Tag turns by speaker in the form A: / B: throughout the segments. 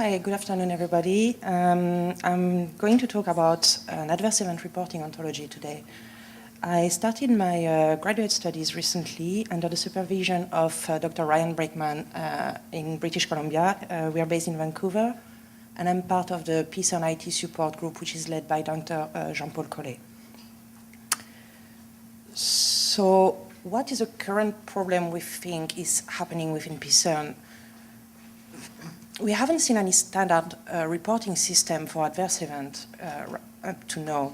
A: Hi, good afternoon, everybody. I'm going to talk about an adverse event reporting ontology today. I started my graduate studies recently under the supervision of Dr. Ryan Brakeman in British Columbia. We are based in Vancouver, and I'm part of the PCIRN IT support group, which is led by Dr. Jean-Paul Collet. So what is the current problem we think is happening within PCIRN? We haven't seen any standard reporting system for adverse event up to now.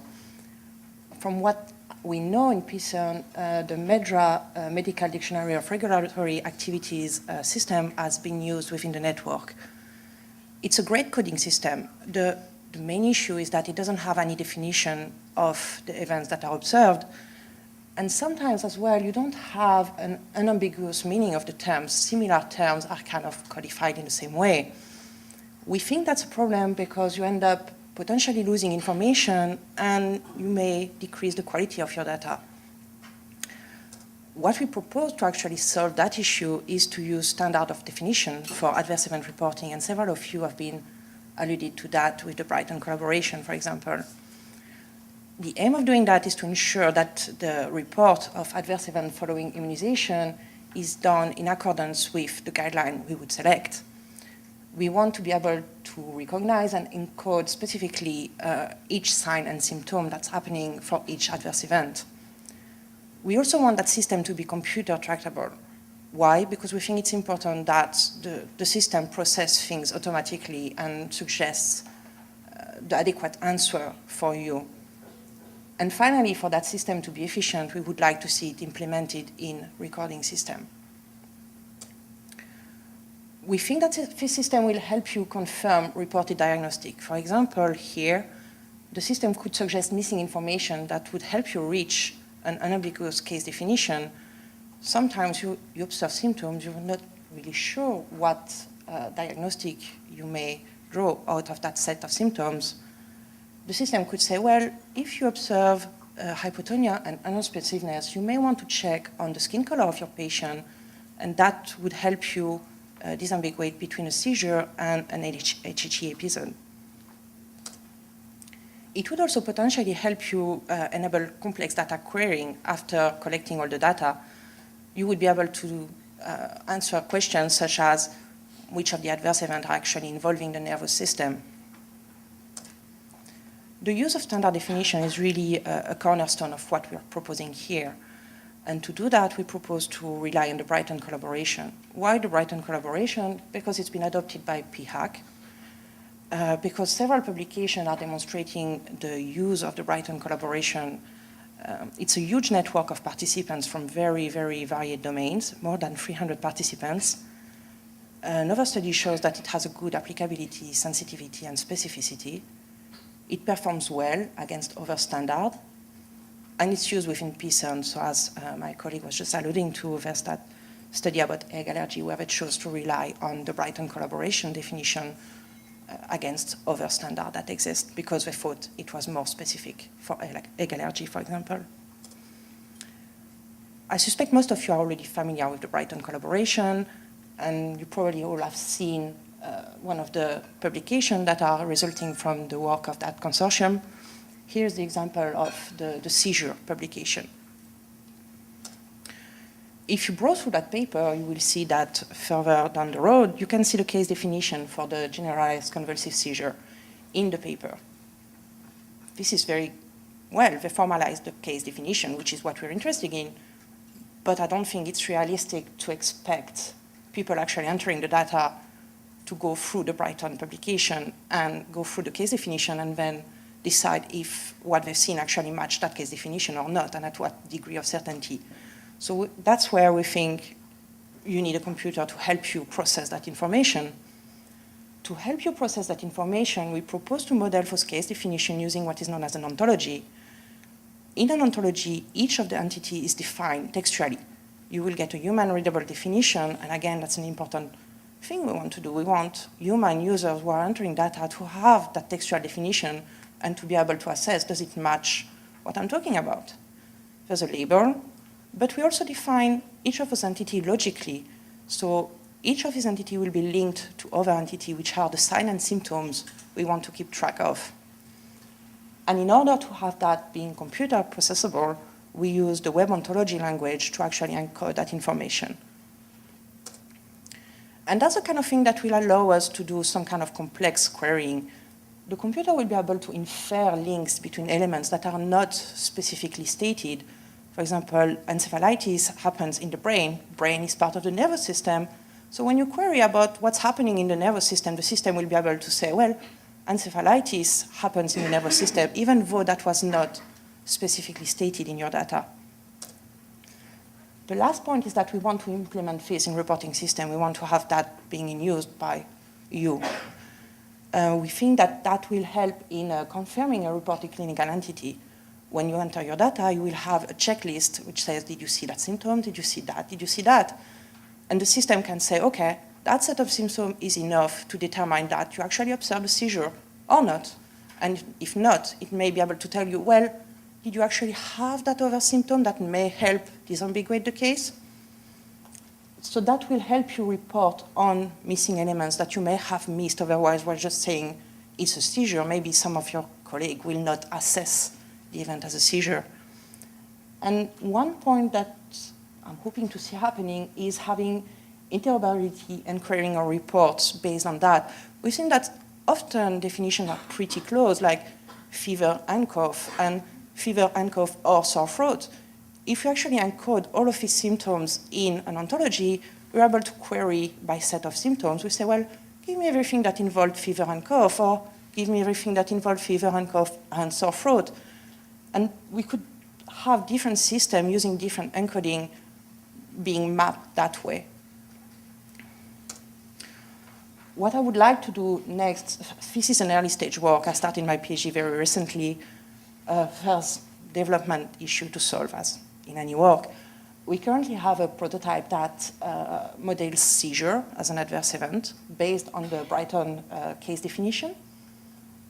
A: From what we know in PCIRN, the MEDRA Medical Dictionary of Regulatory Activities system has been used within the network. It's a great coding system. The main issue is that it doesn't have any definition of the events that are observed. And sometimes as well, you don't have an unambiguous meaning of the terms. Similar terms are kind of codified in the same way. We think that's a problem because you end up potentially losing information and you may decrease the quality of your data. What we propose to actually solve that issue is to use standard of definition for adverse event reporting, and several of you have been alluded to that with the Brighton collaboration, for example. The aim of doing that is to ensure that the report of adverse event following immunization is done in accordance with the guideline we would select. We want to be able to recognize and encode specifically each sign and symptom that's happening for each adverse event. We also want that system to be computer tractable. Why? Because we think it's important that the system processes things automatically and suggests the adequate answer for you. And finally, for that system to be efficient, we would like to see it implemented in recording system. We think that this system will help you confirm reported diagnostic. For example, here, the system could suggest missing information that would help you reach an unambiguous case definition. Sometimes you observe symptoms, you're not really sure what diagnostic you may draw out of that set of symptoms. The system could say, well, if you observe hypotonia and unresponsiveness, you may want to check on the skin color of your patient, and that would help you disambiguate between a seizure and an HHE episode. It would also potentially help you enable complex data querying after collecting all the data. You would be able to answer questions such as which of the adverse events are actually involving the nervous system. The use of standard definition is really a cornerstone of what we're proposing here. And to do that, we propose to rely on the Brighton collaboration. Why the Brighton collaboration? Because it's been adopted by PHAC, because several publications are demonstrating the use of the Brighton collaboration. It's a huge network of participants from very, very varied domains, more than 300 participants. Another study shows that it has a good applicability, sensitivity, and specificity. It performs well against other standards, and it's used within PCIRN. So as my colleague was just alluding to, there's that study about egg allergy where they chose to rely on the Brighton collaboration definition against other standards that exist because they thought it was more specific for egg allergy, for example. I suspect most of you are already familiar with the Brighton collaboration, and you probably all have seen one of the publications that are resulting from the work of that consortium. Here's the example of the seizure publication. If you browse through that paper, you will see that further down the road, you can see the case definition for the generalized convulsive seizure in the paper. This is very well, they formalized the case definition, which is what we're interested in, but I don't think it's realistic to expect people actually entering the data to go through the Brighton publication and go through the case definition and then decide if what they've seen actually matched that case definition or not, and at what degree of certainty. So that's where we think you need a computer to help you process that information. To help you process that information, we propose to model for case definition using what is known as an ontology. In an ontology, each of the entity is defined textually. You will get a human-readable definition, and again, that's an important thing we want to do. We want human users who are entering data to have that textual definition and to be able to assess, does it match what I'm talking about? There's a label, but we also define each of those entities logically. So each of these entities will be linked to other entities, which are the signs and symptoms we want to keep track of. And in order to have that being computer processable, we use the web ontology language to actually encode that information. And that's the kind of thing that will allow us to do some kind of complex querying. The computer will be able to infer links between elements that are not specifically stated. For example, encephalitis happens in the brain. Brain is part of the nervous system. So when you query about what's happening in the nervous system will be able to say, well, encephalitis happens in the nervous system, even though that was not specifically stated in your data. The last point is that we want to implement this in reporting system. We want to have that being used by you. We think that that will help in confirming a reported clinical entity. When you enter your data, you will have a checklist which says, did you see that symptom? Did you see that? Did you see that? And the system can say, okay, that set of symptoms is enough to determine that you actually observe a seizure or not. And if not, it may be able to tell you, well, did you actually have that other symptom that may help disambiguate the case? So that will help you report on missing elements that you may have missed, otherwise we're just saying it's a seizure. Maybe some of your colleagues will not assess the event as a seizure. And one point that I'm hoping to see happening is having interoperability and querying our reports based on that. We've seen that often definitions are pretty close, like fever and cough or sore throat. If you actually encode all of these symptoms in an ontology, we're able to query by set of symptoms. We say, well, give me everything that involved fever and cough, or give me everything that involved fever and cough and sore throat. And we could have different systems using different encoding being mapped that way. What I would like to do next, this is an early stage work. I started my PhD very recently. First development issue to solve, as in any work. We currently have a prototype that models seizure as an adverse event based on the Brighton case definition.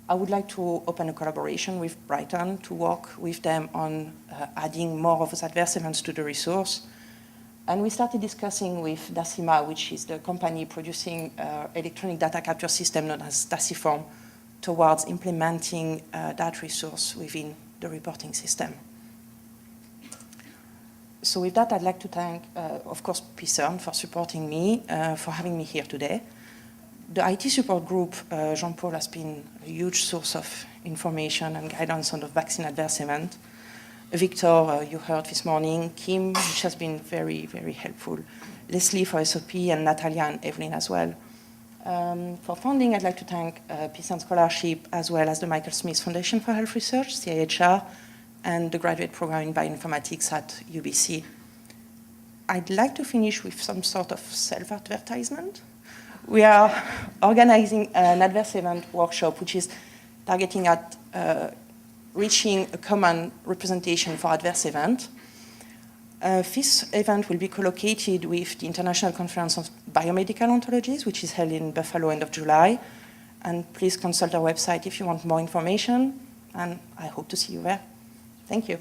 A: I would like to open a collaboration with Brighton to work with them on adding more of those adverse events to the resource. And we started discussing with Dasima, which is the company producing electronic data capture system known as Dasiform, towards implementing that resource within the reporting system. So with that, I'd like to thank, of course, PCIRN for supporting me, for having me here today. The IT support group, Jean-Paul, has been a huge source of information and guidance on the vaccine adverse event. Victor, you heard this morning, Kim, which has been very, very helpful, Leslie for SOP, and Natalia and Evelyn as well. For funding, I'd like to thank PCIRN Scholarship, as well as the Michael Smith Foundation for Health Research, CIHR, and the graduate program in Bioinformatics at UBC. I'd like to finish with some sort of self-advertisement. We are organizing an adverse event workshop, which is targeting at reaching a common representation for adverse event. This event will be co-located with the International Conference of Biomedical Ontologies, which is held in Buffalo end of July. And please consult our website if you want more information, and I hope to see you there. Thank you.